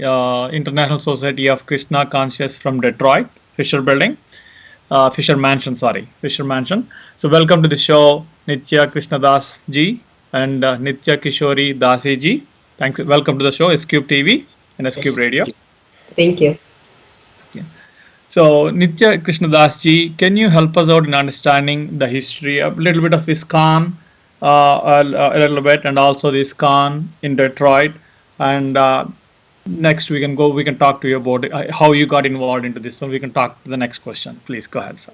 International Society of Krishna Conscious from Detroit, Fisher Building, Fisher Mansion, sorry, Fisher Mansion. So welcome to the show, Nitya Krishnadas ji and Nitya Kishori Dasi ji. Thanks. Welcome to the show, SCube TV and SCube Radio. Thank you. Yeah. So, Nitya Krishnadas ji, can you help us out in understanding the history, a little bit of ISKCON, a little bit, and also the ISKCON in Detroit? And next, we can talk to you about how you got involved into this one. We can talk to the next question. Please go ahead, sir.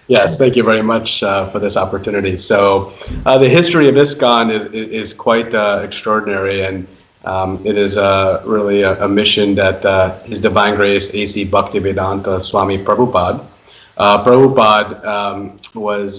Yes, thank you very much for this opportunity. So, the history of ISKCON is quite extraordinary, and it is really a mission that His Divine Grace A.C. Bhaktivedanta Swami Prabhupada. Prabhupada was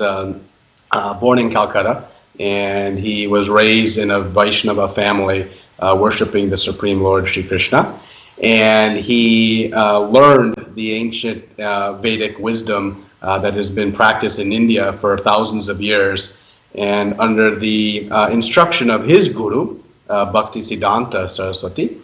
born in Calcutta, and he was raised in a Vaishnava family worshiping the Supreme Lord Sri Krishna. And he learned the ancient Vedic wisdom that has been practiced in India for thousands of years. And under the instruction of his guru, Bhaktisiddhanta Saraswati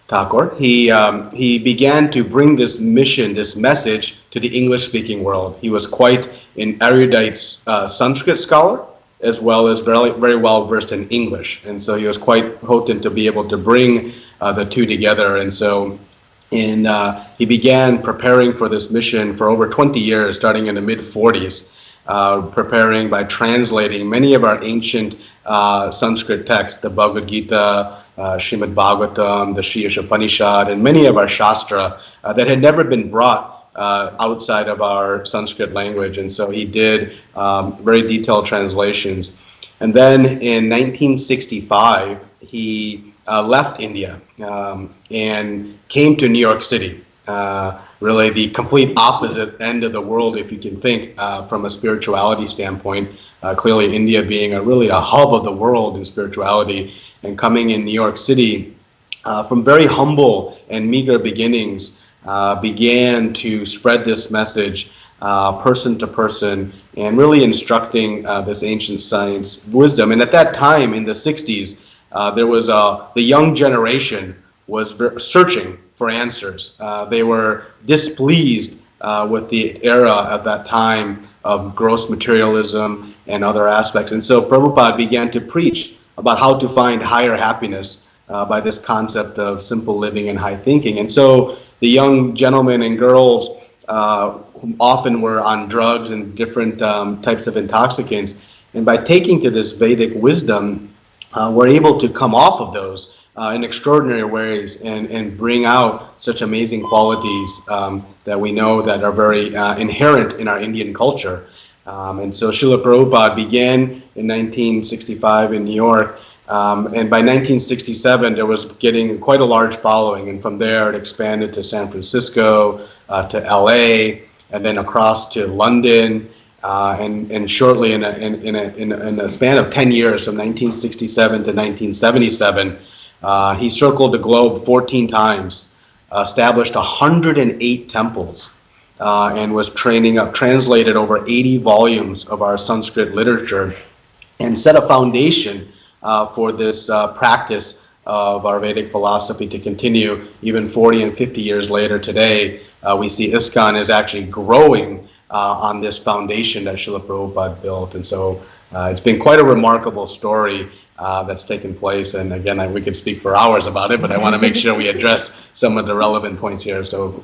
Thakur, he began to bring this mission, this message to the English-speaking world. He was quite an erudite Sanskrit scholar, as well as very well versed in English, and so he was quite potent to be able to bring the two together. And so, he began preparing for this mission for over 20 years, starting in the mid-40s. Preparing by translating many of our ancient Sanskrit texts, the Bhagavad Gita, Srimad Bhagavatam, the Sri Upanishad, and many of our Shastra that had never been brought outside of our Sanskrit language. And so he did very detailed translations. And then in 1965, he left India and came to New York City. Really the complete opposite end of the world, if you can think from a spirituality standpoint. Clearly India being really a hub of the world in spirituality, and coming in New York City from very humble and meager beginnings, began to spread this message person to person, and really instructing this ancient science wisdom. And at that time in the 60s, there was the young generation was searching for answers. They were displeased with the era at that time of gross materialism and other aspects. And so Prabhupada began to preach about how to find higher happiness by this concept of simple living and high thinking. And so the young gentlemen and girls who often were on drugs and different types of intoxicants, and by taking to this Vedic wisdom, were able to come off of those in extraordinary ways and bring out such amazing qualities that we know that are very inherent in our Indian culture. And so Srila Prabhupada began in 1965 in New York, and by 1967 there was getting quite a large following, and from there it expanded to San Francisco, to LA, and then across to London. And shortly in a span of 10 years, from 1967 to 1977, he circled the globe 14 times, established 108 temples, and was translated over 80 volumes of our Sanskrit literature, and set a foundation for this practice of our Vedic philosophy to continue even 40 and 50 years later. Today, we see ISKCON is actually growing on this foundation that Srila Prabhupada built. And so it's been quite a remarkable story that's taken place. And again, we could speak for hours about it, but I want to make sure we address some of the relevant points here. So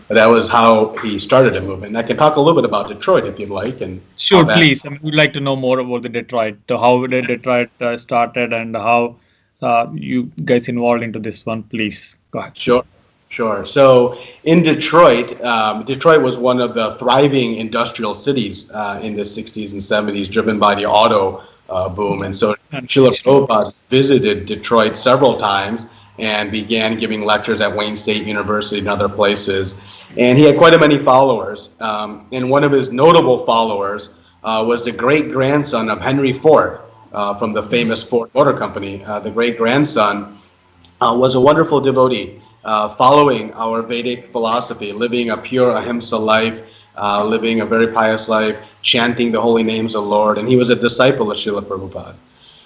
that was how he started a movement. And I can talk a little bit about Detroit if you'd like. And sure, please. I mean, we'd like to know more about the Detroit, how did Detroit started, and how you guys involved into this one. Please go ahead. Sure. So in Detroit, Detroit was one of the thriving industrial cities in the 60s and 70s, driven by the auto boom. And so Srila Prabhupada visited Detroit several times and began giving lectures at Wayne State University and other places. And he had quite a many followers. And one of his notable followers was the great-grandson of Henry Ford from the famous Ford Motor Company. The great-grandson was a wonderful devotee, following our Vedic philosophy, living a pure ahimsa life, living a very pious life, chanting the holy names of the Lord, and he was a disciple of Srila Prabhupada.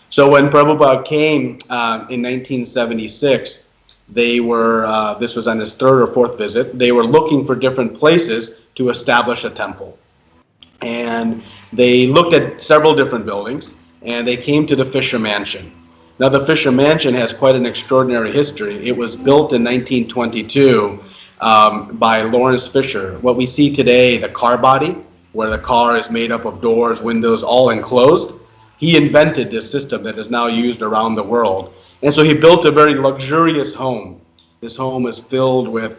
So when Prabhupada came in 1976, They were, this was on his third or fourth visit, they were looking for different places to establish a temple. And they looked at several different buildings, and they came to the Fisher Mansion. Now, the Fisher Mansion has quite an extraordinary history. It was built in 1922 by Lawrence Fisher. What we see today, the car body, where the car is made up of doors, windows, all enclosed, he invented this system that is now used around the world. And so he built a very luxurious home. This home is filled with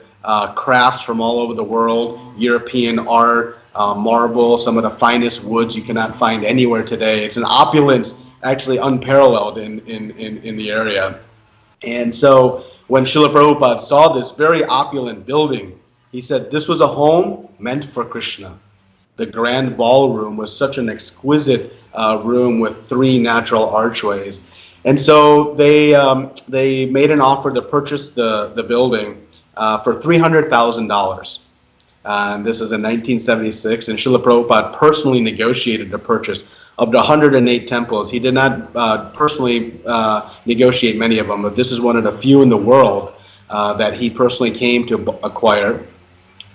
crafts from all over the world, European art, marble, some of the finest woods you cannot find anywhere today. It's an opulence actually unparalleled in the area. And so when Srila Prabhupada saw this very opulent building, he said this was a home meant for Krishna. The grand ballroom was such an exquisite room with 3 natural archways. And so they made an offer to purchase the building for $300,000. And this is in 1976, and Srila Prabhupada personally negotiated the purchase of the 108 temples. He did not personally negotiate many of them, but this is one of the few in the world that he personally came to acquire.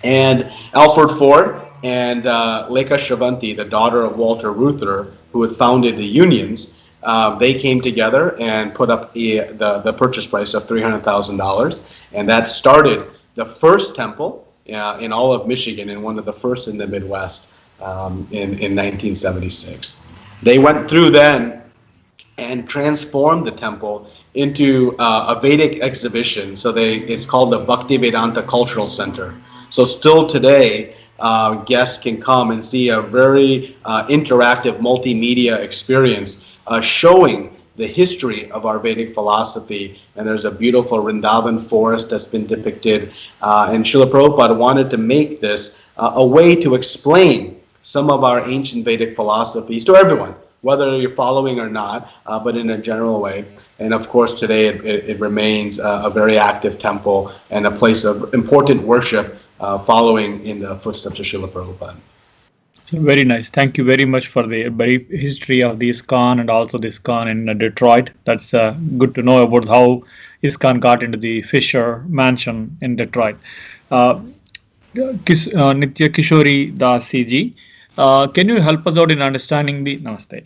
And Alfred Ford and Lekha Shravanti, the daughter of Walter Reuther, who had founded the unions, they came together and put up the purchase price of $300,000, and that started the first temple in all of Michigan, and one of the first in the Midwest in 1976. They went through then and transformed the temple into a Vedic exhibition. So it's called the Bhaktivedanta Cultural Center. So still today, guests can come and see a very interactive multimedia experience showing the history of our Vedic philosophy. And there's a beautiful Vrindavan forest that's been depicted. And Srila Prabhupada wanted to make this a way to explain some of our ancient Vedic philosophies to everyone, whether you're following or not, but in a general way. And of course, today it remains a very active temple and a place of important worship following in the footsteps of Srila Prabhupada. So very nice. Thank you very much for the brief history of the ISKCON and also the ISKCON in Detroit. That's good to know about how ISKCON got into the Fisher Mansion in Detroit. Nitya Kishori Dasi ji, can you help us out in understanding the Namaste?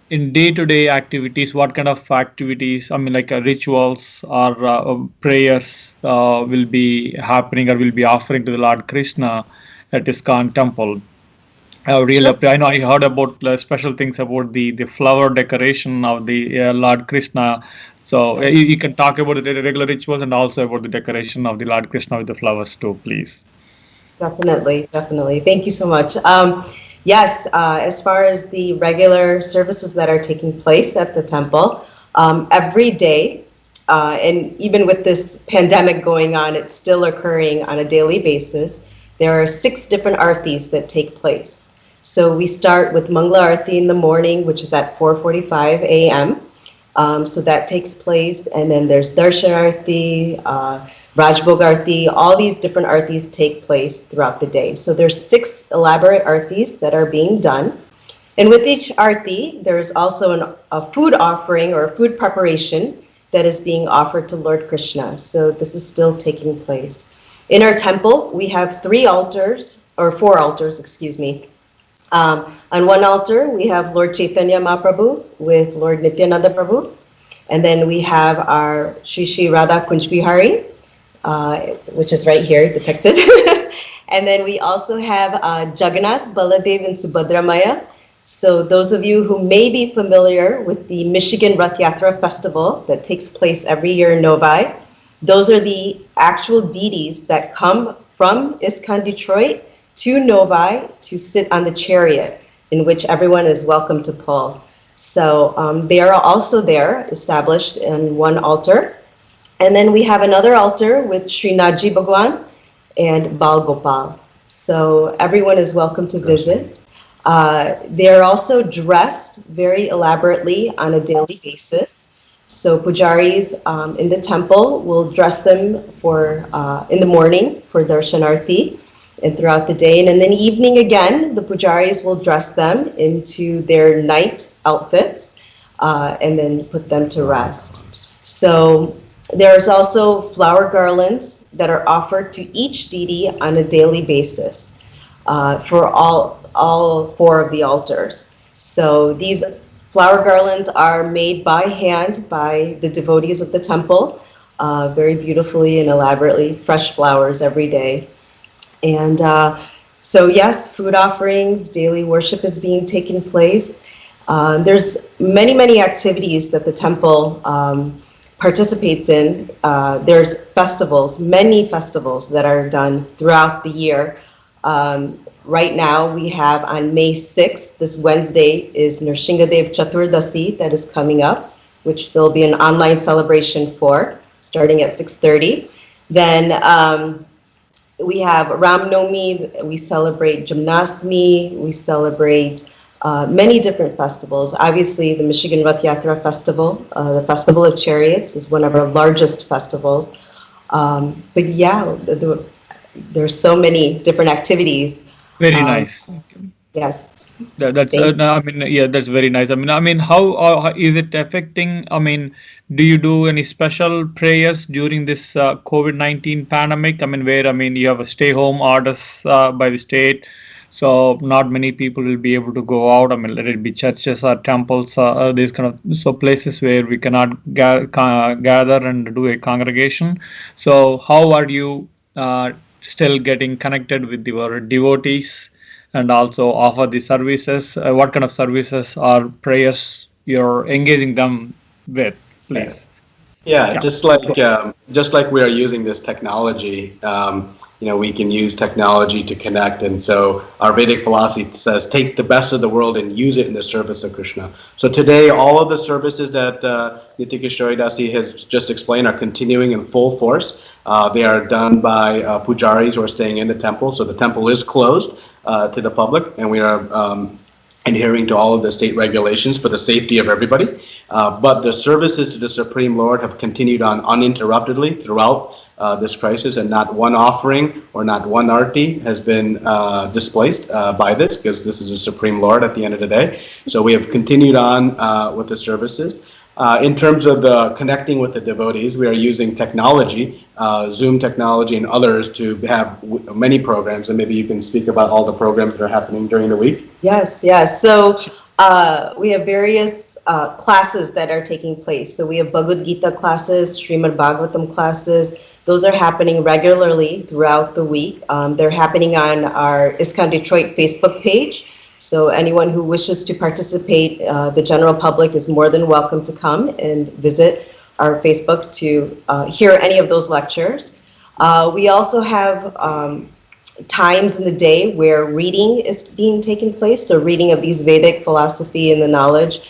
In day-to-day activities, what kind of activities, I mean, like rituals or prayers will be happening or will be offering to the Lord Krishna at ISKCON temple? I know I heard about special things about the flower decoration of the Lord Krishna. So you can talk about the regular rituals and also about the decoration of the Lord Krishna with the flowers too, please. Definitely. Thank you so much. Yes, as far as the regular services that are taking place at the temple, every day, and even with this pandemic going on, it's still occurring on a daily basis. There are 6 different artis that take place. So we start with Mangala Arti in the morning, which is at 4:45 a.m. So that takes place, and then there's Darshan Arti, Rajbhog Arti, all these different artis take place throughout the day. So there's 6 elaborate artis that are being done. And with each arti, there's also a food offering or a food preparation that is being offered to Lord Krishna. So this is still taking place. In our temple, we have 4 altars, excuse me. On one altar, we have Lord Chaitanya Mahaprabhu with Lord Nityananda Prabhu. And then we have our Shri Shri Radha Kunj Bihari, which is right here depicted. And then we also have Jagannath, Baladev, and Subhadra Maya. So those of you who may be familiar with the Michigan Rath Yatra Festival that takes place every year in Novi, those are the actual deities that come from ISKCON Detroit to Novi to sit on the chariot in which everyone is welcome to pull. So they are also there, established in one altar. And then we have another altar with Srinathji Bhagwan and Bal Gopal. So everyone is welcome to visit. They are also dressed very elaborately on a daily basis. So pujaris in the temple will dress them for in the morning for darshanarti and throughout the day. And then evening again, the pujaris will dress them into their night outfits and then put them to rest. So There's also flower garlands that are offered to each deity on a daily basis for all four of the altars. So these flower garlands are made by hand by the devotees of the temple, very beautifully and elaborately, fresh flowers every day. And so yes, food offerings, daily worship is being taken place. There's many activities that the temple participates in. There's festivals, many festivals that are done throughout the year. Right now we have on May 6th, this Wednesday, is Nrsingadev Chaturdasi that is coming up, which there'll be an online celebration for, starting at 6:30. Then we have Ram Navami, we celebrate Janmashtami, we celebrate many different festivals. Obviously, the Michigan Rath Yatra Festival, the Festival of Chariots, is one of our largest festivals. But yeah, there's so many different activities. Very nice. Yes. That's no, I mean, yeah, that's very nice. I mean, how is it affecting? I mean, do you do any special prayers during this COVID-19 pandemic? I mean, where you have a stay-home orders by the state, so not many people will be able to go out. I mean, let it be churches or temples, these kind of places where we cannot gather and do a congregation. So, how are you still getting connected with your devotees and also offer the services? What kind of services or prayers you're engaging them with, please? Yeah, just like we are using this technology, we can use technology to connect. And so our Vedic philosophy says, take the best of the world and use it in the service of Krishna. So today, all of the services that Nitya Kishore Dasi has just explained are continuing in full force. They are done by pujaris who are staying in the temple. So the temple is closed to the public, and we are adhering to all of the state regulations for the safety of everybody. But the services to the Supreme Lord have continued on uninterruptedly throughout this crisis, and not one offering or not one arti has been displaced by this, because this is the Supreme Lord at the end of the day. So we have continued on with the services. In terms of the connecting with the devotees, we are using technology, Zoom technology and others, to have many programs, and maybe you can speak about all the programs that are happening during the week. Yes. So we have various classes that are taking place. So we have Bhagavad Gita classes, Srimad Bhagavatam classes. Those are happening regularly throughout the week. They're happening on our ISKCON Detroit Facebook page. So anyone who wishes to participate, the general public is more than welcome to come and visit our Facebook to hear any of those lectures. We also have times in the day where reading is being taken place, so reading of these Vedic philosophy and the knowledge.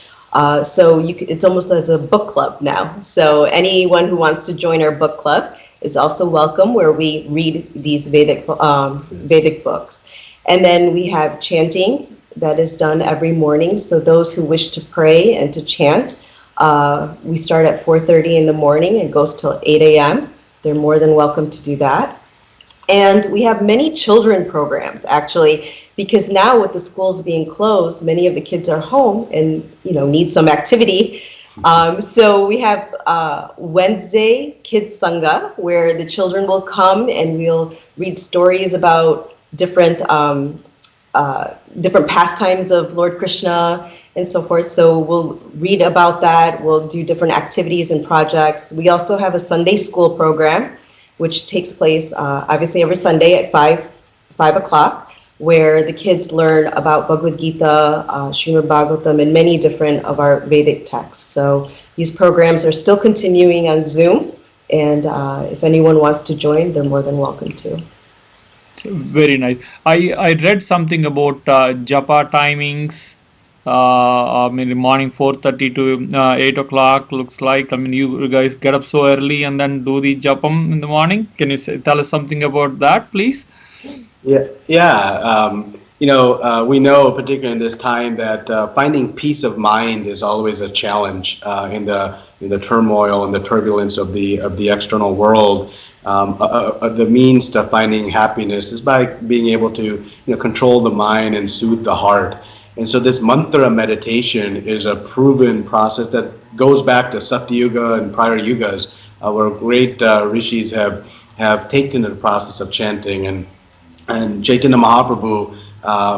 So it's almost as a book club now. So anyone who wants to join our book club is also welcome, where we read these Vedic books. And then we have chanting that is done every morning. So those who wish to pray and to chant, we start at 4:30 in the morning and goes till 8 a.m. They're more than welcome to do that. And we have many children programs, actually, because now with the schools being closed, many of the kids are home and need some activity. So we have Wednesday Kids Sangha, where the children will come and we'll read stories about different pastimes of Lord Krishna and so forth. So we'll read about that. We'll do different activities and projects. We also have a Sunday school program, which takes place obviously every Sunday at 5 o'clock, where the kids learn about Bhagavad Gita, Srimad Bhagavatam, and many different of our Vedic texts. So these programs are still continuing on Zoom, and if anyone wants to join, they're more than welcome to. Very nice. I read something about japa timings. Morning 4:30 to 8 o'clock looks like. You guys get up so early and then do the japam in the morning. Can you tell us something about that, please? Yeah. We know, particularly in this time, that finding peace of mind is always a challenge in the turmoil and the turbulence of the external world. The means to finding happiness is by being able to control the mind and soothe the heart. And so this mantra meditation is a proven process that goes back to Satyuga and prior yugas, where great rishis have taken the process of chanting, and Chaitanya Mahaprabhu,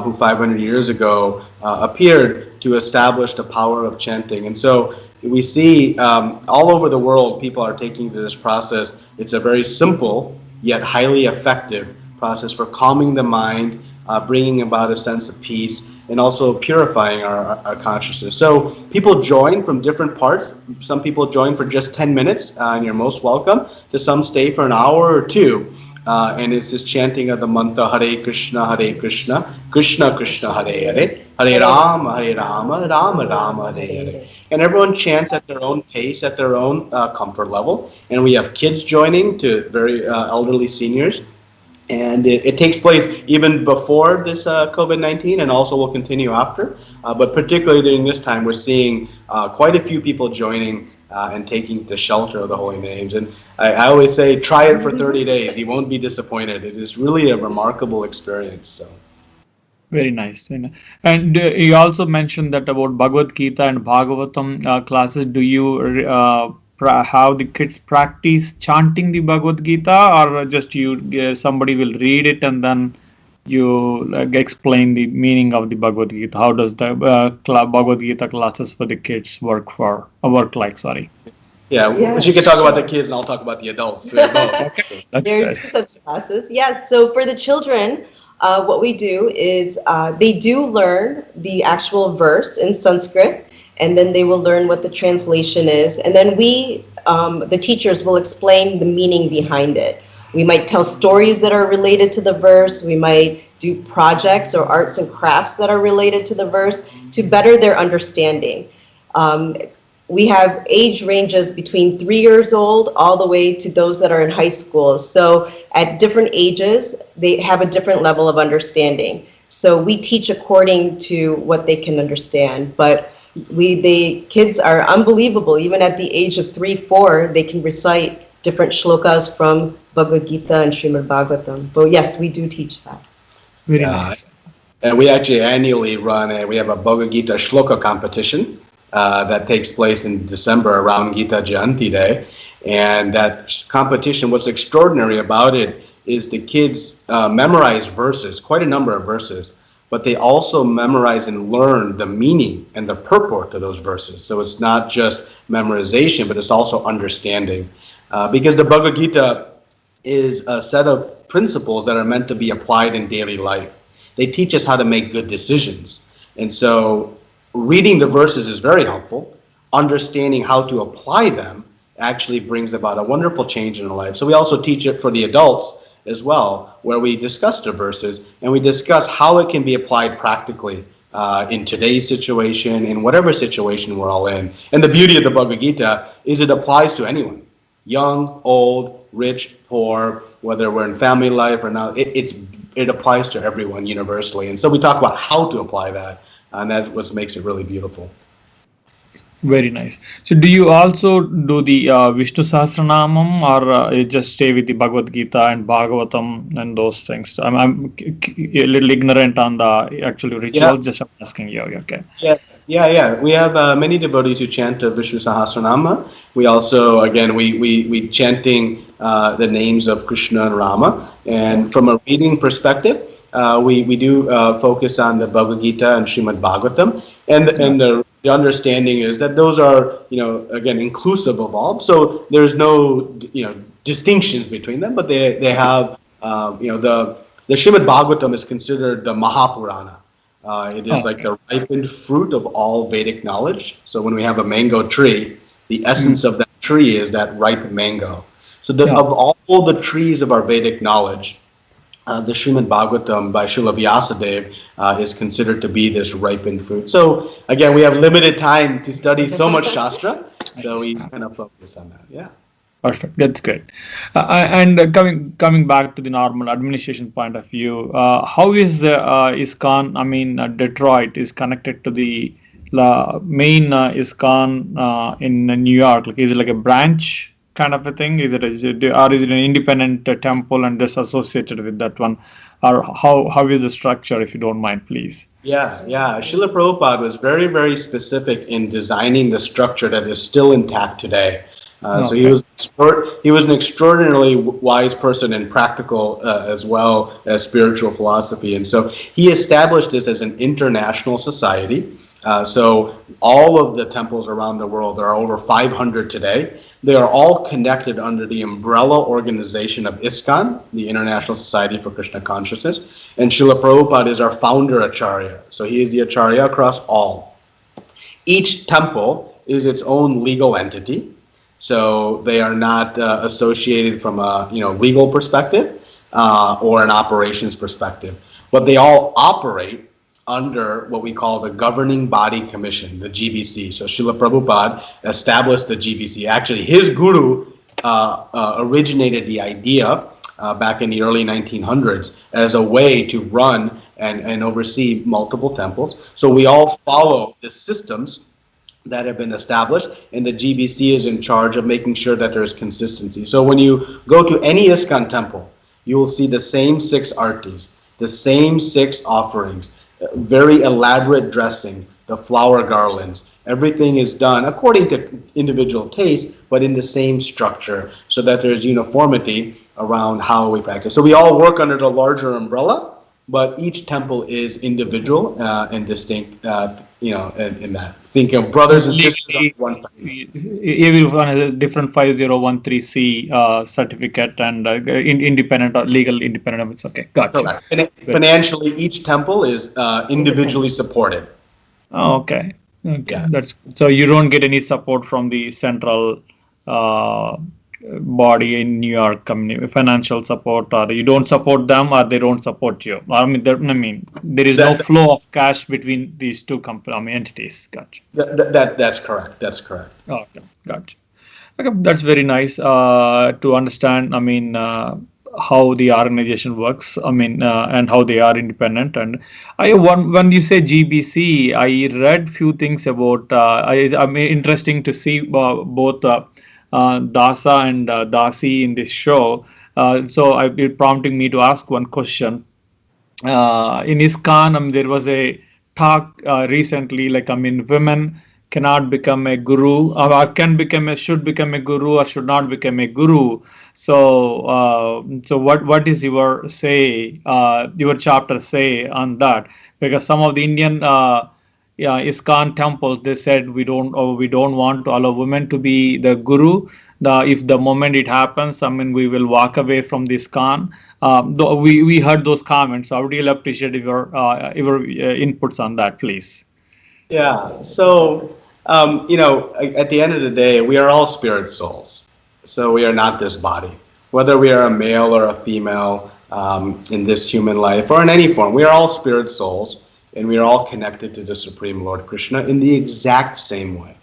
who 500 years ago appeared to establish the power of chanting. And so we see all over the world people are taking to this process. It's a very simple yet highly effective process for calming the mind, bringing about a sense of peace, and also purifying our consciousness. So people join from different parts. Some people join for just 10 minutes, and you're most welcome. To some stay for an hour or two. And it's this chanting of the mantra Hare Krishna, Krishna Krishna, Hare Hare, Hare Rama, Rama Rama, Hare Hare. And everyone chants at their own pace, at their own comfort level. And we have kids joining to very elderly seniors. And it takes place even before this COVID-19 and also will continue after. But particularly during this time, we're seeing quite a few people joining and taking the shelter of the holy names. And I always say, try it for 30 days. You won't be disappointed. It is really a remarkable experience. So. Very nice. And you also mentioned that about Bhagavad Gita and Bhagavatam classes. Do you have the kids practice chanting the Bhagavad Gita, or just somebody will read it and then you explain the meaning of the Bhagavad Gita? How does the Bhagavad Gita classes for the kids work like? Sorry. Yeah, you can talk about the kids and I'll talk about the adults. There are two sets of classes. Yes, so for the children, what we do is they do learn the actual verse in Sanskrit, and then they will learn what the translation is. And then we, the teachers, will explain the meaning behind it. We might tell stories that are related to the verse. We might do projects or arts and crafts that are related to the verse to better their understanding. We have age ranges between 3 years old all the way to those that are in high school. So at different ages, they have a different level of understanding. So we teach according to what they can understand. But the kids are unbelievable. Even at the age of 3, 4, they can recite different shlokas from Bhagavad Gita and Srimad Bhagavatam. But yes, we do teach that. Very nice. And we actually annually we have a Bhagavad Gita shloka competition that takes place in December around Gita Jayanti Day. And that competition, what's extraordinary about it is the kids memorize verses, quite a number of verses, but they also memorize and learn the meaning and the purport of those verses. So it's not just memorization, but it's also understanding. Because the Bhagavad Gita is a set of principles that are meant to be applied in daily life. They teach us how to make good decisions. And so reading the verses is very helpful. Understanding how to apply them actually brings about a wonderful change in our life. So we also teach it for the adults as well, where we discuss the verses and we discuss how it can be applied practically in today's situation, in whatever situation we're all in. And the beauty of the Bhagavad Gita is it applies to anyone, young, old, rich, poor, whether we're in family life or not. It applies to everyone universally. And so we talk about how to apply that, and that's what makes it really beautiful. Very nice. So do you also do the Vishnu Sahasranamam, or you just stay with the Bhagavad Gita and Bhagavatam and those things? I'm a little ignorant on the actual ritual, just asking you. Okay. Yeah. We have many devotees who chant Vishnu Sahasranama. We also, again, we chanting the names of Krishna and Rama. And from a reading perspective, we do focus on the Bhagavad Gita and Srimad Bhagavatam. And the understanding is that those are, again, inclusive of all. So there's no, distinctions between them, but they have, the Srimad Bhagavatam is considered the Mahapurana. It is like the ripened fruit of all Vedic knowledge. So when we have a mango tree, the essence of that tree is that ripe mango. So of all the trees of our Vedic knowledge, the Srimad Bhagavatam by Srila Vyasadeva is considered to be this ripened fruit. So again, we have limited time to study so much Shastra, so we kind of focus on that. Yeah. Perfect. That's great. And coming back to the normal administration point of view, how is ISKCON? Detroit is connected to the main ISKCON in New York. Like, is it like a branch kind of a thing? Is it an independent temple and just associated with that one? Or how is the structure, if you don't mind, please? Yeah. Srila Prabhupada was very, very specific in designing the structure that is still intact today. So he was he was an extraordinarily wise person and practical as well as spiritual philosophy. And so he established this as an international society. So all of the temples around the world, there are over 500 today. They are all connected under the umbrella organization of ISKCON, the International Society for Krishna Consciousness. And Srila Prabhupada is our founder Acharya. So he is the Acharya across all. Each temple is its own legal entity. So they are not associated from a legal perspective or an operations perspective. But they all operate under what we call the Governing Body Commission, the GBC. So Srila Prabhupada established the GBC. Actually, his guru originated the idea back in the early 1900s as a way to run and oversee multiple temples. So we all follow the systems that have been established, and the GBC is in charge of making sure that there is consistency. So when you go to any ISKCON temple, you will see the same 6 artis, the same 6 offerings, very elaborate dressing, the flower garlands. Everything is done according to individual taste, but in the same structure, so that there's uniformity around how we practice. So we all work under the larger umbrella, but each temple is individual and distinct, in that. Think of brothers and sisters of one family. Every one has a different 5013C certificate and independent or legal independent. It's okay. Gotcha. Correct. And financially, each temple is individually supported. Oh, okay. Okay. Yes. That's so you don't get any support from the central body in New York, financial support, or you don't support them, or they don't support you. There is no flow of cash between these two entities. Gotcha. That's correct. That's correct. Okay, gotcha. Okay, that's very nice to understand. How the organization works. And how they are independent. And when you say GBC, I read few things about. Interesting to see both. Dasa and Dasi in this show. So it prompting me to ask one question. In ISKCON, there was a talk recently, women cannot become a guru, or should become a guru, or should not become a guru. So, what is your chapter say on that? Because some of the Indian ISKCON temples, they said we don't want to allow women to be the guru. If the moment it happens, we will walk away from this ISKCON. We heard those comments. I would really appreciate your inputs on that, please. Yeah. So at the end of the day, we are all spirit souls. So we are not this body. Whether we are a male or a female in this human life or in any form, we are all spirit souls. And we are all connected to the Supreme Lord Krishna in the exact same way.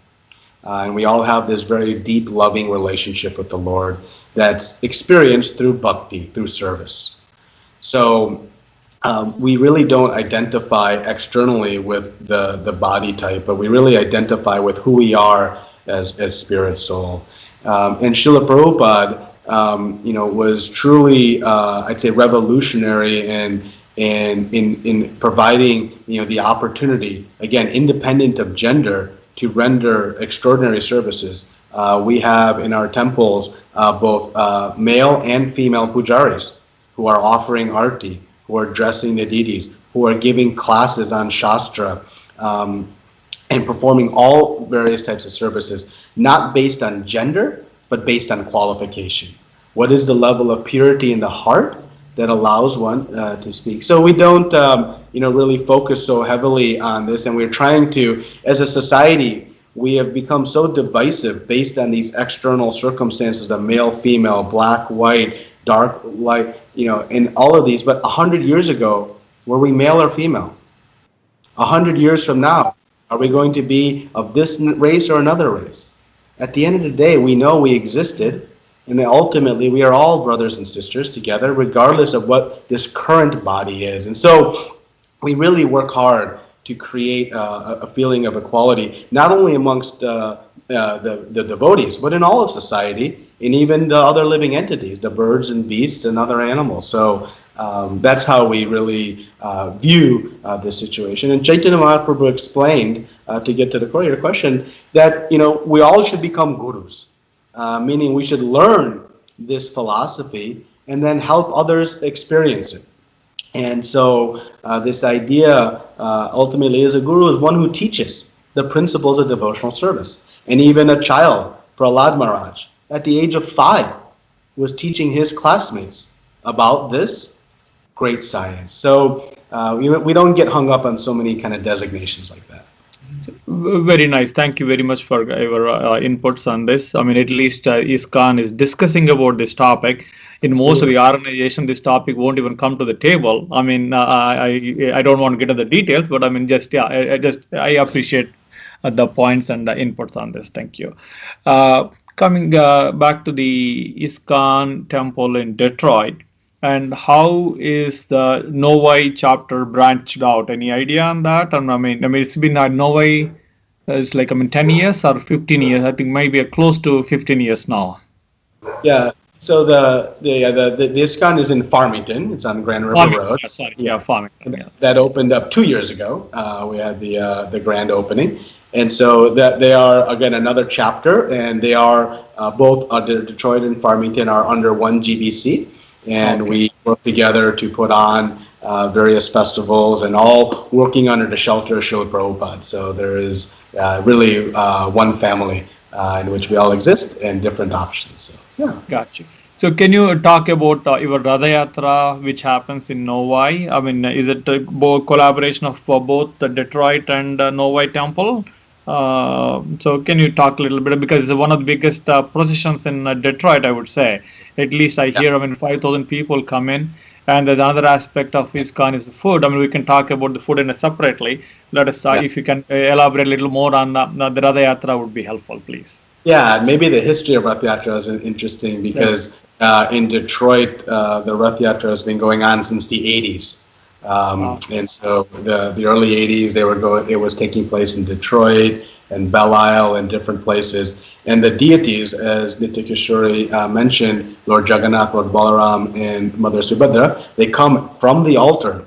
And we all have this very deep, loving relationship with the Lord that's experienced through bhakti, through service. So we really don't identify externally with the body type, but we really identify with who we are as spirit soul. And Srila Prabhupada, was truly, I'd say, revolutionary and in providing the opportunity, again, independent of gender, to render extraordinary services. We have in our temples both male and female pujaris who are offering arti, who are dressing the deities, who are giving classes on Shastra, and performing all various types of services, not based on gender, but based on qualification. What is the level of purity in the heart that allows one to speak? So we don't, really focus so heavily on this, and we're trying to, as a society, we have become so divisive based on these external circumstances, the male, female, black, white, dark, light, and all of these. But 100 years ago, were we male or female? 100 years from now, are we going to be of this race or another race? At the end of the day, we know we existed. And ultimately, we are all brothers and sisters together, regardless of what this current body is. And so we really work hard to create a feeling of equality, not only amongst the devotees, but in all of society, and even the other living entities, the birds and beasts and other animals. So that's how we really view this situation. And Chaitanya Mahaprabhu explained, to get to the core of your question, that we all should become gurus. meaning we should learn this philosophy and then help others experience it. And so this idea ultimately as a guru is one who teaches the principles of devotional service. And even a child, Prahlad Maharaj, at the age of 5, was teaching his classmates about this great science. So we don't get hung up on so many kind of designations like that. Very nice. Thank you very much for your inputs on this. I mean, at least ISKCON is discussing about this topic. In most of the organization, this topic won't even come to the table. I mean, I don't want to get into the details, but I mean, I appreciate the points and the inputs on this. Thank you. Coming back to the ISKCON temple in Detroit, and how is the Novi chapter branched out? Any idea on that? I mean, it's been at Novi, it's like 10 years or 15 years. I think maybe close to 15 years now. Yeah. So the ISKCON is in Farmington. It's on Grand River Road. Farmington. Yeah. That opened up 2 years ago. We had the grand opening, and so that they are again another chapter, and they are both Detroit and Farmington are under one GBC. And we work together to put on various festivals, and all working under the shelter of Srila Prabhupada. So there is really one family in which we all exist, and different options. So, yeah. Gotcha. So can you talk about your Ratha Yatra, which happens in Novi? I mean, is it a collaboration of both the Detroit and Novi temple? So can you talk a little bit, because it's one of the biggest processions in Detroit, I would say. At least I hear, 5,000 people come in, and there's another aspect of ISKCON is the food. I mean, we can talk about the food in separately. Let us start. If you can elaborate a little more on the Ratha Yatra would be helpful, please. Yeah, maybe the history of Rath Yatra is interesting because in Detroit, the Rath Yatra has been going on since the 80s. And so the early 80s, it was taking place in Detroit and Belle Isle and different places. And the deities, as Nitya Kishore mentioned, Lord Jagannath, Lord Balaram, and Mother Subhadra, they come from the altar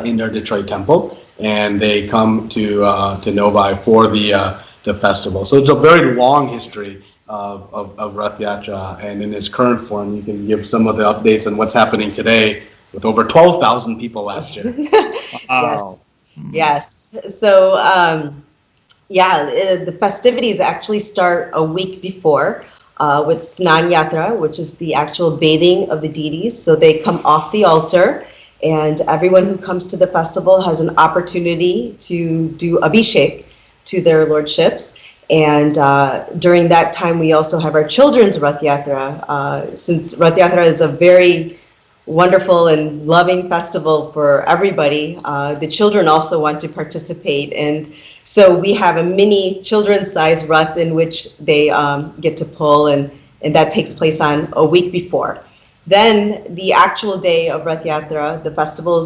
in their Detroit temple, and they come to Novi for the festival. So it's a very long history of Rath Yatra, and in its current form, you can give some of the updates on what's happening today with over 12,000 people last year. Wow. Yes. So, the festivities actually start a week before with Snan Yatra, which is the actual bathing of the deities. So they come off the altar, and everyone who comes to the festival has an opportunity to do Abhishek to their lordships. And during that time, we also have our children's Rath Yatra. Since Rath Yatra is a very wonderful and loving festival for everybody, the children also want to participate. And so we have a mini children's-sized Rath in which they get to pull, and that takes place on a week before. Then the actual day of Rath Yatra, the festival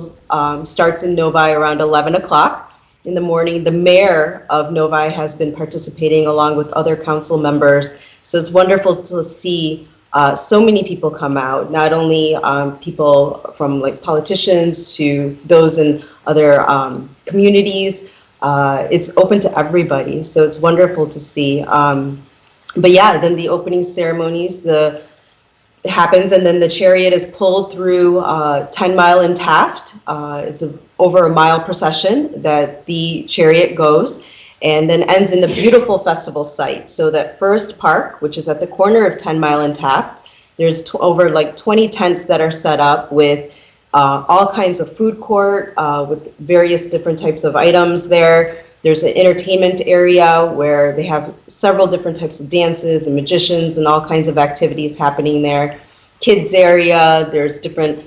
starts in Novi around 11 o'clock. In the morning. The mayor of Novi has been participating along with other council members. So it's wonderful to see so many people come out, not only people from like politicians to those in other communities. It's open to everybody. So it's wonderful to see. But yeah, then the opening ceremonies, happens, and then the chariot is pulled through 10 Mile in Taft. It's over a mile procession that the chariot goes, and then ends in a beautiful festival site. So that first park, which is at the corner of 10 Mile in Taft, there's over like 20 tents that are set up with all kinds of food court with various different types of items there. There's an entertainment area where they have several different types of dances and magicians and all kinds of activities happening there. Kids area, there's different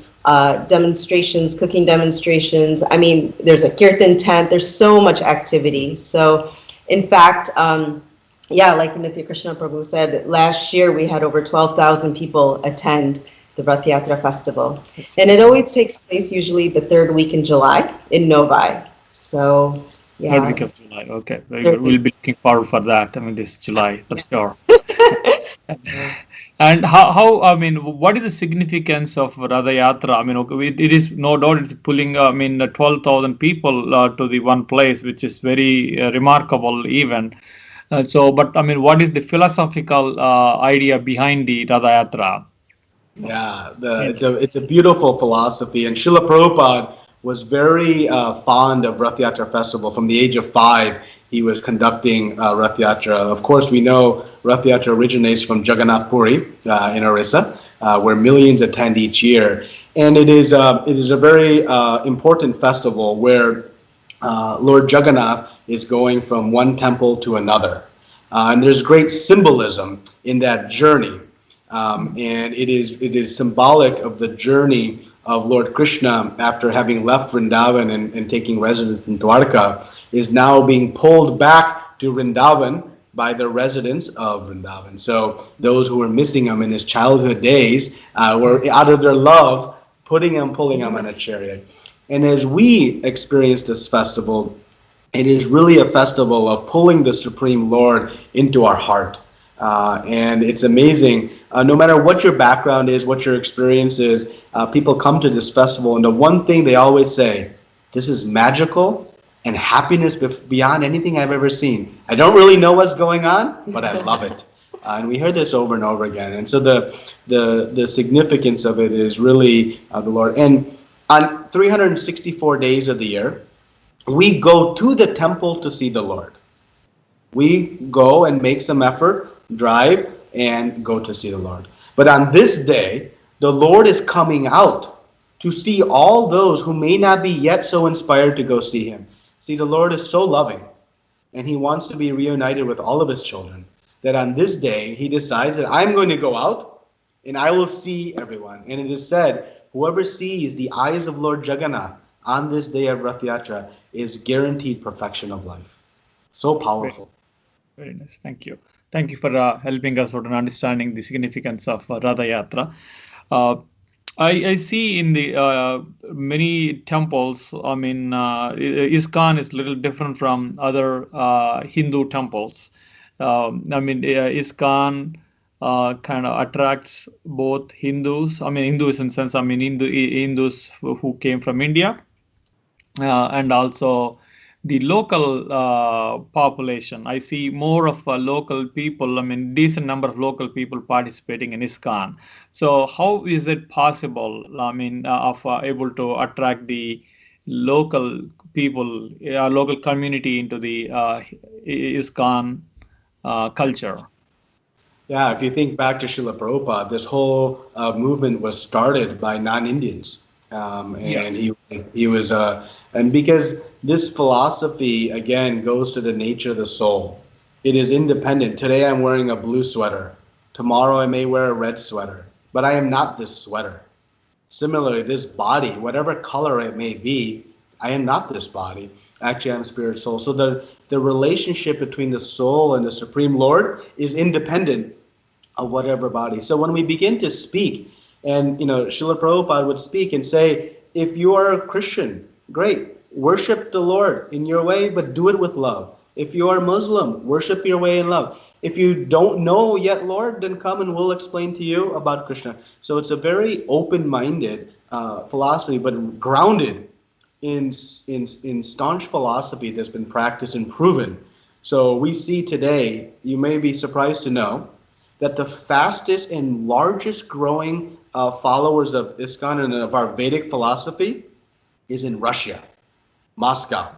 demonstrations, cooking demonstrations. I mean, there's a kirtan tent. There's so much activity. So, in fact, like Nitya Krishna Prabhu said, last year we had over 12,000 people attend the Rath Yatra festival. And it always takes place usually the third week in July in Novi. So, yeah. Third week of July. Okay. Very good. We'll be looking forward for that. I mean, this July, for sure. And how, I mean, what is the significance of Ratha Yatra? I mean, it is no doubt it's pulling, 12,000 people to the one place, which is very remarkable event. But I mean, what is the philosophical idea behind the Ratha Yatra? Yeah, it's a beautiful philosophy, and Srila Prabhupada was very fond of Rath Yatra festival. From the age of 5, he was conducting Rath Yatra. Of course, we know Rath Yatra originates from Jagannath Puri in Orissa, where millions attend each year, and it is a very important festival where Lord Jagannath is going from one temple to another. And there's great symbolism in that journey. And it is symbolic of the journey of Lord Krishna after having left Vrindavan and taking residence in Dwarka, is now being pulled back to Vrindavan by the residents of Vrindavan. So those who were missing him in his childhood days were, out of their love, pulling him in a chariot. And as we experience this festival, it is really a festival of pulling the Supreme Lord into our heart. And it's amazing. No matter what your background is, what your experience is, people come to this festival, and the one thing they always say, this is magical and happiness beyond anything I've ever seen. I don't really know what's going on, but I love it. And we hear this over and over again. And so the significance of it is really the Lord. And on 364 days of the year, we go to the temple to see the Lord. We go and make some effort, drive, and go to see the Lord. But on this day, the Lord is coming out to see all those who may not be yet so inspired to go see him. See, the Lord is so loving, and he wants to be reunited with all of his children, that on this day, he decides that I'm going to go out, and I will see everyone. And it is said, whoever sees the eyes of Lord Jagannath on this day of Rath Yatra is guaranteed perfection of life. So powerful. Very nice. Thank you. Thank you for helping us out in understanding the significance of Ratha Yatra. I see in the many temples, I mean, ISKCON is a little different from other Hindu temples. I mean, ISKCON kind of attracts both Hindus, I mean, Hindus in sense, I mean, Hindus who came from India, and also the local population. I see more of local people, I mean, decent number of local people participating in ISKCON. So how is it possible, I mean, of able to attract the local people, local community into the ISKCON culture? Yeah, if you think back to Srila Prabhupada, this whole movement was started by non-Indians. And Yes. he was and because this philosophy again goes to the nature of the soul. It is independent. Today I'm wearing a blue sweater. Tomorrow I may wear a red sweater, but I am not this sweater. Similarly, this body, whatever color it may be, I am not this body. Actually, I'm spirit soul. So the relationship between the soul and the Supreme Lord is independent of whatever body. So when we begin to speak, and Srila Prabhupada would speak and say, if you are a Christian, great, worship the Lord in your way, but do it with love. If you are Muslim, worship your way in love. If you don't know yet Lord, then come and we'll explain to you about Krishna. So it's a very open-minded philosophy, but grounded in staunch philosophy that's been practiced and proven. So we see today, you may be surprised to know, that the fastest and largest growing followers of ISKCON and of our Vedic philosophy is in Russia, Moscow.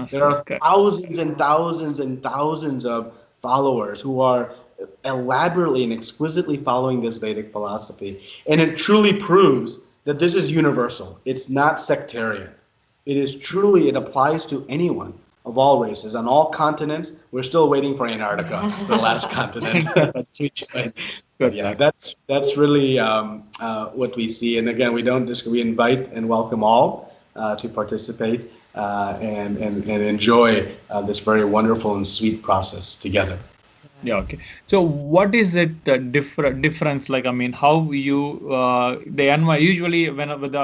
There are thousands and thousands and thousands of followers who are elaborately and exquisitely following this Vedic philosophy. And it truly proves that this is universal. It's not sectarian. It applies to anyone of all races, on all continents. We're still waiting for Antarctica, the last continent. But yeah, that's really what we see. And again, we invite and welcome all to participate and enjoy this very wonderful and sweet process together. Yeah. Okay. So, what is it difference? Like, I mean, how you usually when with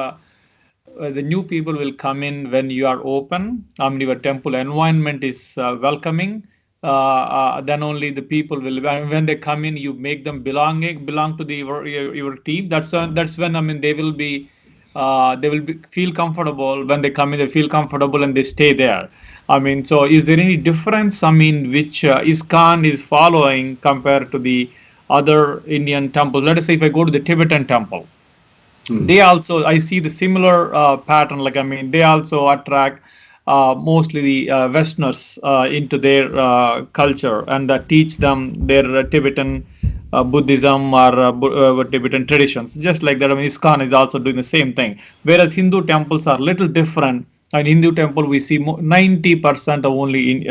the new people will come in when you are open. I mean, your temple environment is welcoming. Then only the people will. When they come in, you make them belong to your team. That's when, I mean, they will be they will feel comfortable when they come in. They feel comfortable and they stay there. I mean, so is there any difference? I mean, which ISKCON is following compared to the other Indian temples? Let us say if I go to the Tibetan temple, they also, I see the similar pattern. Like, I mean, they also attract mostly the Westerners into their culture and teach them their Tibetan Buddhism or Tibetan traditions. Just like that, I mean, ISKCON is also doing the same thing. Whereas Hindu temples are little different. In Hindu temple, we see 90% of only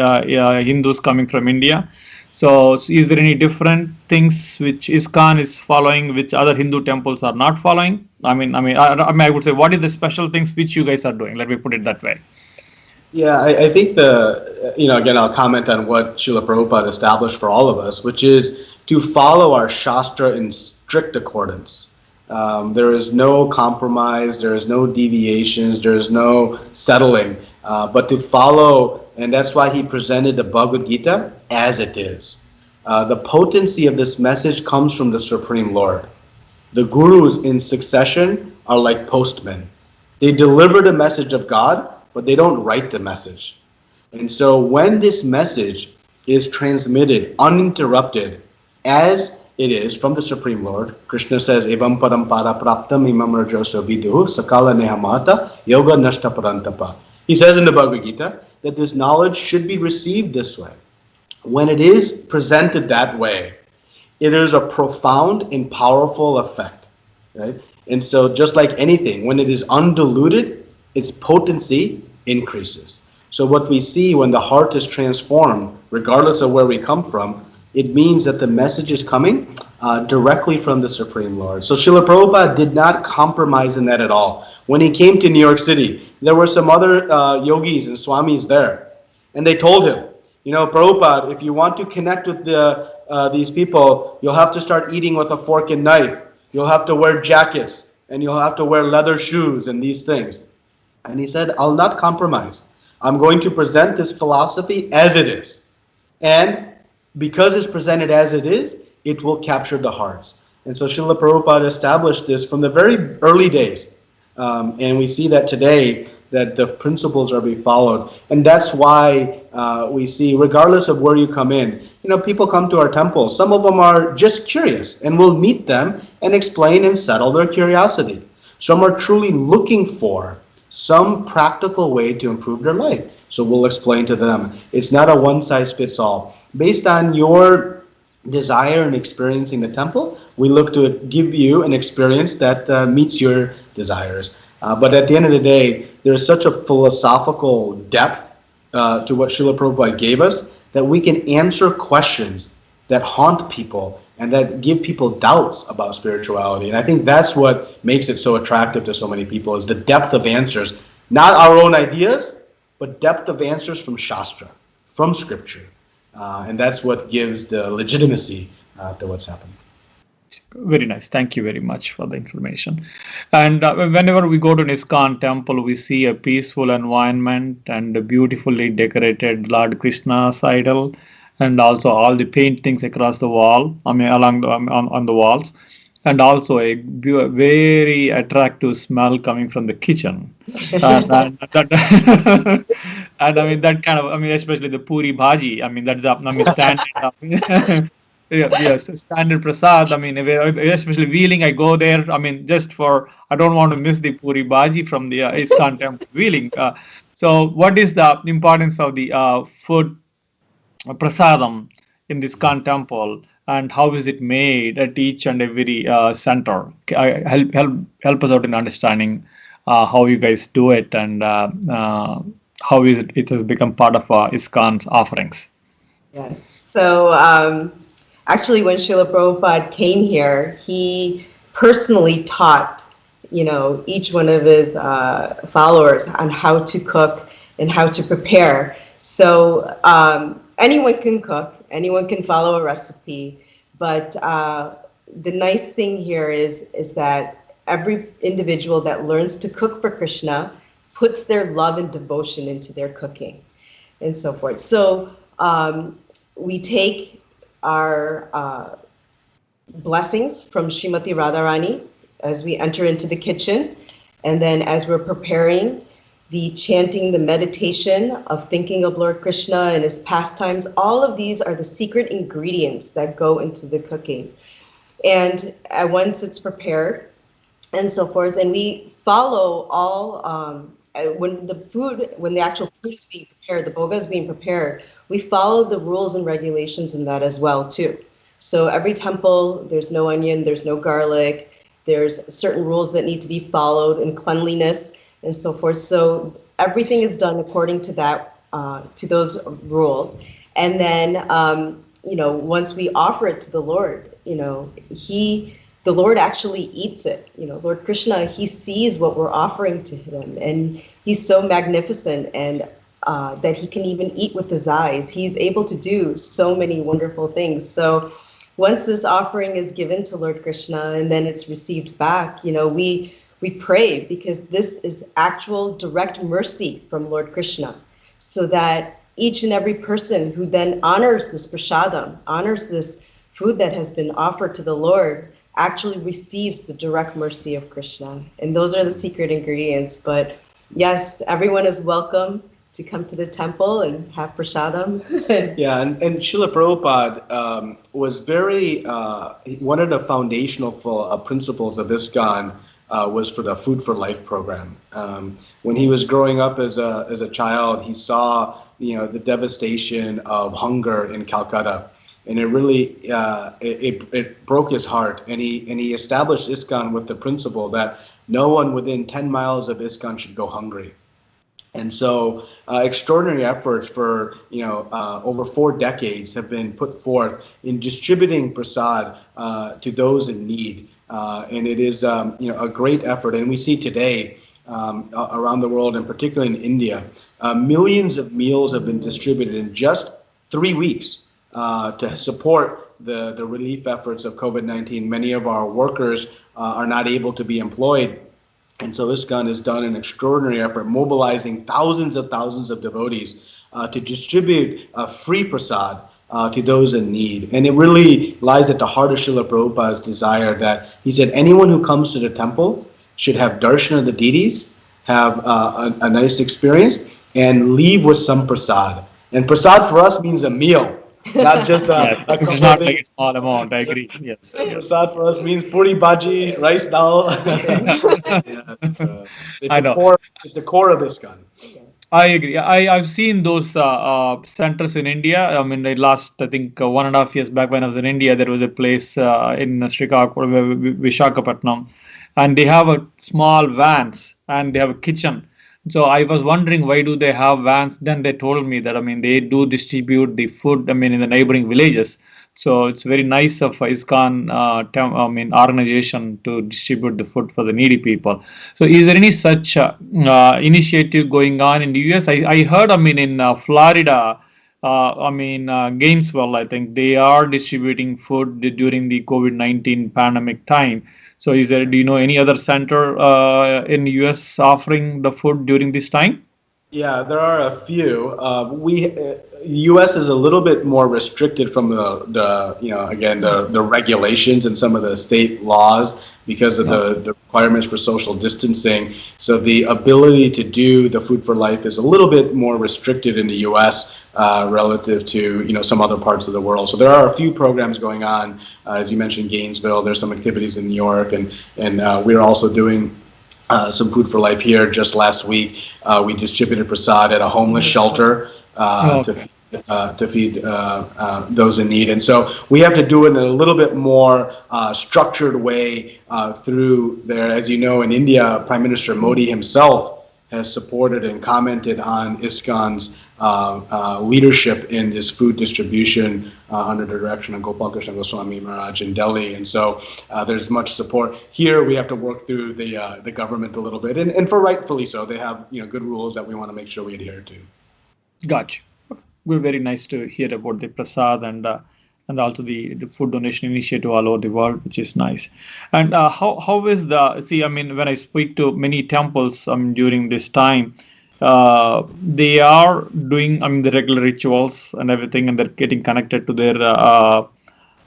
Hindus coming from India. So, is there any different things which ISKCON is following, which other Hindu temples are not following? I would say, what is the special things which you guys are doing? Let me put it that way. Yeah, I think again, I'll comment on what Srila Prabhupada established for all of us, which is to follow our Shastra in strict accordance. There is no compromise, there is no deviations, there is no settling, but to follow, and that's why he presented the Bhagavad Gita as it is. The potency of this message comes from the Supreme Lord. The gurus in succession are like postmen. They deliver the message of God, but they don't write the message. And so when this message is transmitted uninterrupted as it is from the Supreme Lord, Krishna says, Evam parampara praptam imam rajoso viduhu sakala nehamata yoga nashta parantapa. He says in the Bhagavad Gita that this knowledge should be received this way. When it is presented that way, it is a profound and powerful effect, right? And so just like anything, when it is undiluted, its potency increases. So what we see when the heart is transformed, regardless of where we come from, it means that the message is coming directly from the Supreme Lord. So Srila Prabhupada did not compromise in that at all. When he came to New York City, there were some other yogis and swamis there. And they told him, Prabhupada, if you want to connect with these people, you'll have to start eating with a fork and knife. You'll have to wear jackets, and you'll have to wear leather shoes and these things. And he said, I'll not compromise. I'm going to present this philosophy as it is. And because it's presented as it is, it will capture the hearts. And so Srila Prabhupada established this from the very early days. And we see that today, that the principles are being followed. And that's why we see, regardless of where you come in, people come to our temples. Some of them are just curious, and we'll meet them and explain and settle their curiosity. Some are truly looking for some practical way to improve their life. So we'll explain to them. It's not a one-size-fits-all. Based on your desire and experiencing the temple, we look to give you an experience that meets your desires. But at the end of the day, there's such a philosophical depth to what Srila Prabhupada gave us that we can answer questions that haunt people and that give people doubts about spirituality. And I think that's what makes it so attractive to so many people, is the depth of answers. Not our own ideas, but depth of answers from Shastra, from Scripture. And that's what gives the legitimacy to what's happening. Very nice. Thank you very much for the information. And whenever we go to an ISKCON temple, we see a peaceful environment and a beautifully decorated Lord Krishna's idol, and also all the paintings across the wall, along the, on the walls, and also a very attractive smell coming from the kitchen. And that kind of, especially the puri bhaji, that's standard. Yes, standard prasad. Especially Wheeling, I go there. I don't want to miss the puri bhaji from the ISKCON temple Wheeling. So, what is the importance of the food prasadam in this ISKCON temple, and how is it made at each and every center? Help us out in understanding how you guys do it, and how is it has become part of ISKCON's offerings. Yes. So actually, when Srila Prabhupada came here, he personally taught, each one of his followers on how to cook and how to prepare. So anyone can cook, anyone can follow a recipe, but the nice thing here is that every individual that learns to cook for Krishna puts their love and devotion into their cooking and so forth. So we take our blessings from Srimati Radharani as we enter into the kitchen, And then as we're preparing, the chanting, the meditation of thinking of Lord Krishna and his pastimes, all of these are the secret ingredients that go into the cooking. And once it's prepared and so forth, and we follow all, when the actual food is being prepared, the bhoga is being prepared, we follow the rules and regulations in that as well too. So every temple, there's no onion, there's no garlic, there's certain rules that need to be followed in cleanliness and so forth. So everything is done according to that, to those rules. And then, once we offer it to the Lord, the Lord actually eats it. Lord Krishna, he sees what we're offering to him, and he's so magnificent, and that he can even eat with his eyes. He's able to do so many wonderful things. So once this offering is given to Lord Krishna and then it's received back, we pray, because this is actual direct mercy from Lord Krishna, so that each and every person who then honors this prasadam, honors this food that has been offered to the Lord, actually receives the direct mercy of Krishna. And those are the secret ingredients. But yes, everyone is welcome to come to the temple and have prasadam. Yeah, and Srila Prabhupada was very, one of the foundational principles of ISKCON was for the Food for Life program. When he was growing up as a child, he saw the devastation of hunger in Calcutta, and it really it broke his heart. And he established ISKCON with the principle that no one within 10 miles of ISKCON should go hungry. And so extraordinary efforts for over 4 decades have been put forth in distributing prasad to those in need. And it is a great effort, and we see today around the world, and particularly in India, millions of meals have been distributed in just 3 weeks to support the relief efforts of COVID-19. Many of our workers are not able to be employed, and so ISKCON has done an extraordinary effort, mobilizing thousands of devotees to distribute free prasad to those in need. And it really lies at the heart of Srila Prabhupada's desire that he said anyone who comes to the temple should have darshan of the deities, have a nice experience, and leave with some prasad. And prasad for us means a meal, not just a couple It's not of like a small amount. I agree. Yes. Prasad for us means puri bhaji, rice dal. I know. It's a core of ISKCON. I agree. I've seen those centers in India. I mean, the last, I think, 1.5 years back when I was in India, there was a place in Srikakulam, Vishakhapatnam, and they have a small vans and they have a kitchen. So I was wondering, why do they have vans? Then they told me that, I mean, they do distribute the food, I mean, in the neighboring villages. So it's very nice of ISKCON, organization to distribute the food for the needy people. So is there any such initiative going on in the US? I heard, I mean, in Florida, Gainesville, I think they are distributing food during the COVID-19 pandemic time. So do you know any other center in the US offering the food during this time? Yeah, there are a few. U.S. is a little bit more restricted from the regulations and some of the state laws because of the requirements for social distancing. So the ability to do the Food for Life is a little bit more restricted in the U.S. Relative to some other parts of the world. So there are a few programs going on, as you mentioned, Gainesville. There's some activities in New York, and we're also doing some Food for Life here. Just last week, we distributed prasad at a homeless shelter to feed those in need. And so we have to do it in a little bit more structured way through there. As you know, in India, Prime Minister Modi himself has supported and commented on ISKCON's leadership in this food distribution under the direction of Gopal Krishna Goswami Maharaj in Delhi. And so there's much support. Here we have to work through the government a little bit, and for rightfully so. They have good rules that we want to make sure we adhere to. Gotcha. We're very nice to hear about the prasad and also the food donation initiative all over the world, which is nice. And how is when I speak to many temples during this time, they are doing the regular rituals and everything, and they're getting connected to their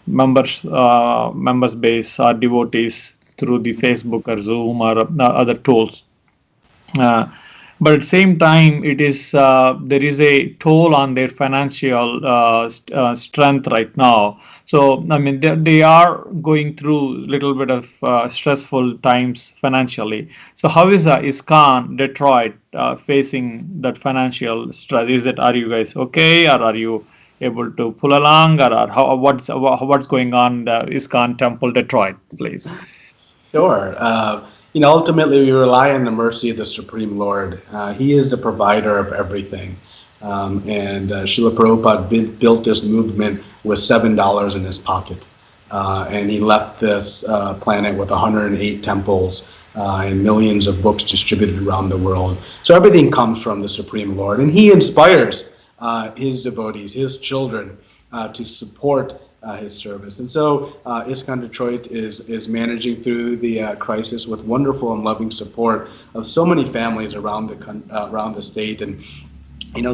members base or devotees through the Facebook or Zoom or other tools. Uh, but at the same time, it is there is a toll on their financial strength right now. So I mean, they are going through a little bit of stressful times financially. So how is ISKCON Detroit facing that financial stress? Is it, are you guys okay, or are you able to pull along, or how, what's going on in the ISKCON Temple Detroit, please? Sure. Ultimately, we rely on the mercy of the Supreme Lord. He is the provider of everything. And Srila Prabhupada built this movement with $7 in his pocket. And he left this planet with 108 temples and millions of books distributed around the world. So everything comes from the Supreme Lord. And he inspires his devotees, his children, to support his service. And so ISKCON Detroit is managing through the crisis with wonderful and loving support of so many families around the state. And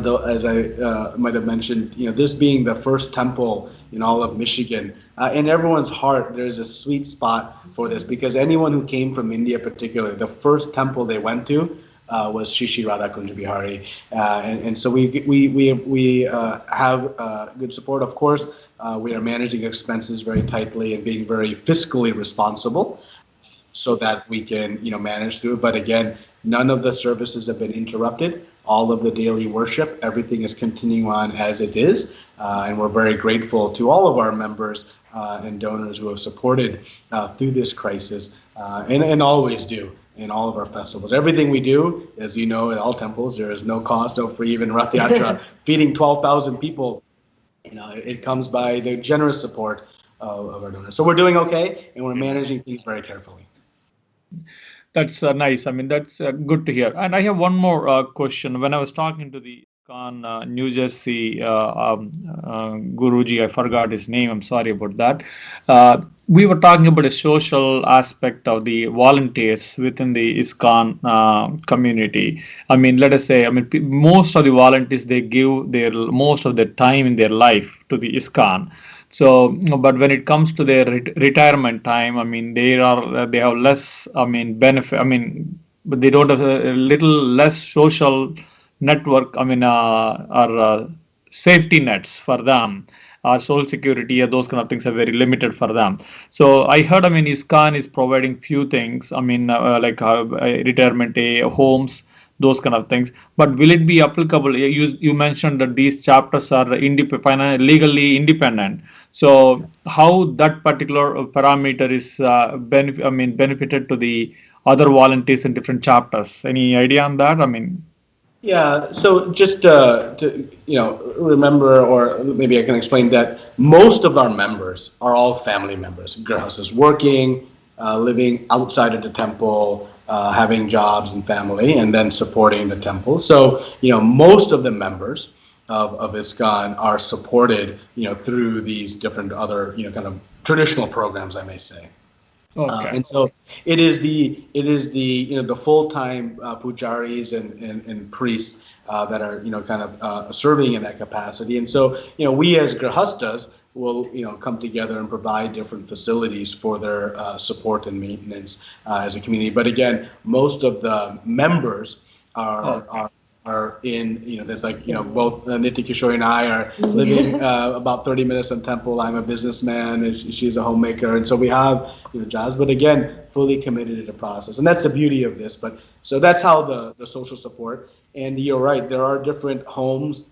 though, as I might have mentioned, this being the first temple in all of Michigan, in everyone's heart, there's a sweet spot for this, because anyone who came from India, particularly, the first temple they went to was Shri Shri Radha Kunj Bihari, and so we have good support. Of course, we are managing expenses very tightly and being very fiscally responsible, so that we can manage through it. But again, none of the services have been interrupted. All of the daily worship, everything is continuing on as it is, and we're very grateful to all of our members and donors who have supported through this crisis, and always do in all of our festivals. Everything we do, as you know, at all temples, there is no cost, no free. Even Rath Yatra, feeding 12,000 people, it comes by the generous support of our donors. So we're doing okay, and we're managing things very carefully. That's nice. I mean, that's good to hear. And I have one more question. When I was talking to the ISKCON New Jersey Guruji, I forgot his name. I'm sorry about that. We were talking about a social aspect of the volunteers within the ISKCON community. I mean, let us say, most of the volunteers, they give their most of their time in their life to the ISKCON. So, but when it comes to their retirement time, they have less, benefit. But they don't have a little less social network. Or safety nets for them. Social security, those kind of things are very limited for them. So I heard, ISKCON is providing few things. Like retirement homes, those kind of things. But will it be applicable? You mentioned that these chapters are legally independent. So how that particular parameter is benefited to the other volunteers in different chapters? Any idea on that? Yeah, so just to remember, or maybe I can explain that most of our members are all family members. Grihastas working, living outside of the temple, having jobs and family, and then supporting the temple. So most of the members of ISKCON are supported through these different other kind of traditional programs, I may say. Okay. And so it is the the full-time pujaris and priests that are kind of serving in that capacity. And so we as grihastas will come together and provide different facilities for their support and maintenance as a community. But again, most of the members are in, there's both Nitya Kishore and I are living about 30 minutes from temple. I'm a businessman and she's a homemaker. And so we have, jobs, but again, fully committed to the process. And that's the beauty of this. But so that's how the social support. And you're right, there are different homes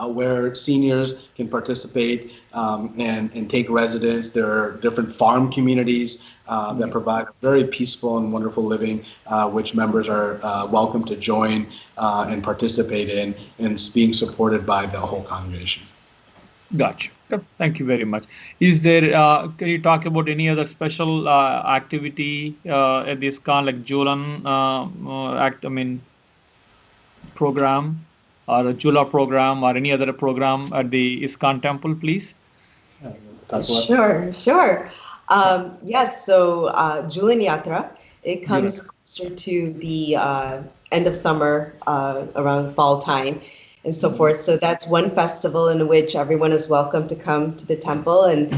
where seniors can participate and take residence. There are different farm communities that provide very peaceful and wonderful living, which members are welcome to join and participate in, and being supported by the whole congregation. Gotcha. Yep. Thank you very much. Is there, can you talk about any other special activity at this like Julan program, or a Jula program, or any other program at the ISKCON temple, please? Sure. Yes, so Julan Yatra, it comes closer to the end of summer, around fall time. and so forth. So that's one festival in which everyone is welcome to come to the temple. And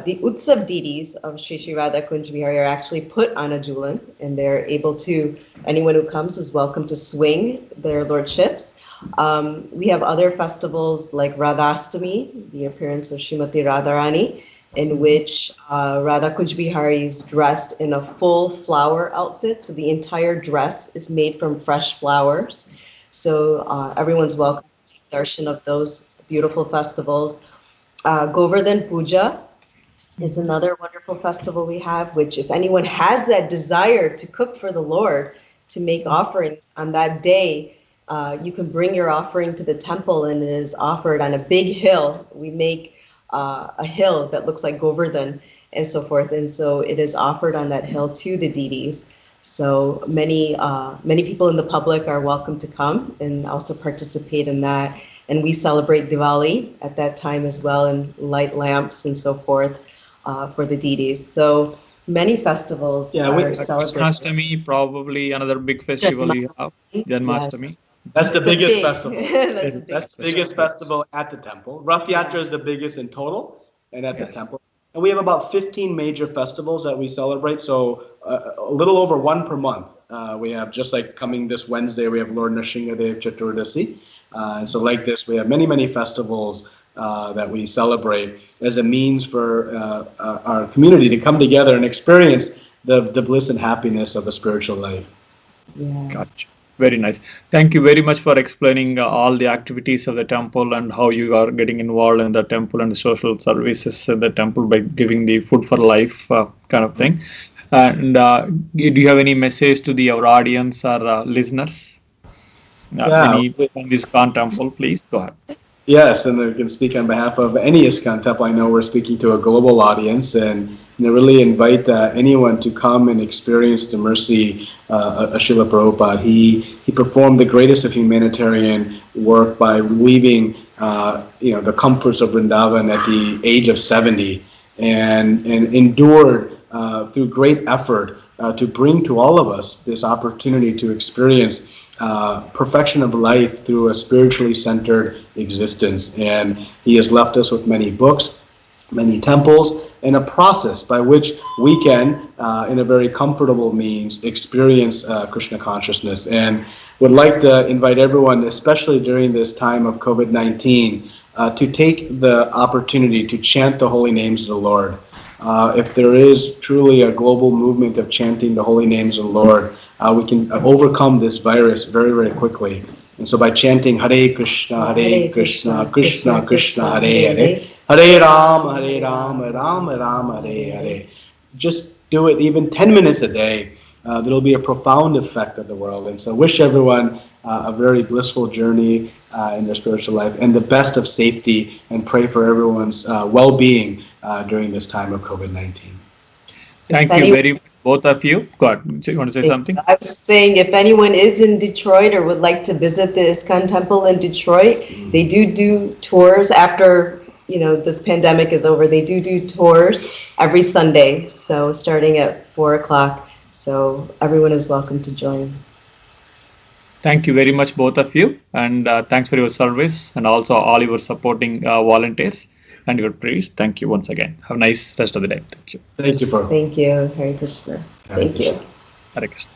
the Utsav deities of Shri Shri Radha Kunj Bihari are actually put on a jhulan, and they're able to, anyone who comes is welcome to swing their lordships. We have other festivals like Radhastami, the appearance of Srimati Radharani, in which Radha Kunj Bihari is dressed in a full flower outfit. So the entire dress is made from fresh flowers. So everyone's welcome to take darshan of those beautiful festivals. Govardhan Puja is another wonderful festival we have, which if anyone has that desire to cook for the Lord, to make offerings on that day, you can bring your offering to the temple, and it is offered on a big hill. We make a hill that looks like Govardhan and so forth. And so it is offered on that hill to the deities. So many people in the public are welcome to come and also participate in that. And we celebrate Diwali at that time as well, and light lamps and so forth for the deities. So many festivals are celebrated. Krishnastami, probably another big festival you have. Janmashtami. Yes. That's the It's a biggest big- festival. That's a big That's the biggest festival at the temple. Rath Yatra is the biggest in total and at the Yes. temple. And we have about 15 major festivals that we celebrate, so a little over one per month. We have, just like coming this Wednesday, we have Lord Nrsingadev Chaturdasi. And so like this, we have many, many festivals that we celebrate as a means for our community to come together and experience the bliss and happiness of a spiritual life. Yeah. Gotcha. Very nice. Thank you very much for explaining all the activities of the temple and how you are getting involved in the temple and the social services in the temple by giving the food for life kind of thing. And do you have any message to our audience or listeners? Any from this ISKCON temple, please go ahead. Yes, and I can speak on behalf of any ISKCON temple. I know we're speaking to a global audience, and really invite anyone to come and experience the mercy of Srila Prabhupada. He performed the greatest of humanitarian work by weaving, the comforts of Vrindavan at the age of 70, and endured through great effort to bring to all of us this opportunity to experience perfection of life through a spiritually centered existence. And he has left us with many books, many temples, and a process by which we can, in a very comfortable means, experience Krishna consciousness. And would like to invite everyone, especially during this time of COVID-19, to take the opportunity to chant the holy names of the Lord. If there is truly a global movement of chanting the holy names of the Lord, we can overcome this virus very, very quickly. And so by chanting Hare Krishna, Krishna Krishna, Hare Hare, Hare Rama, Rama Rama, Hare Hare. Just do it even 10 minutes a day. There'll be a profound effect of the world. And so wish everyone a very blissful journey in their spiritual life and the best of safety, and pray for everyone's well-being during this time of COVID-19. Thank you very much, both of you. Go ahead. You want to say something? I was saying, if anyone is in Detroit or would like to visit the ISKCON temple in Detroit, they do tours after, this pandemic is over. They do tours every Sunday, so starting at 4:00. So everyone is welcome to join. Thank you very much, both of you. And thanks for your service and also all your supporting volunteers and your prayers. Thank you once again. Have a nice rest of the day. Thank you. Thank you for. Thank you. Hare Krishna. Thank you. Hare Krishna.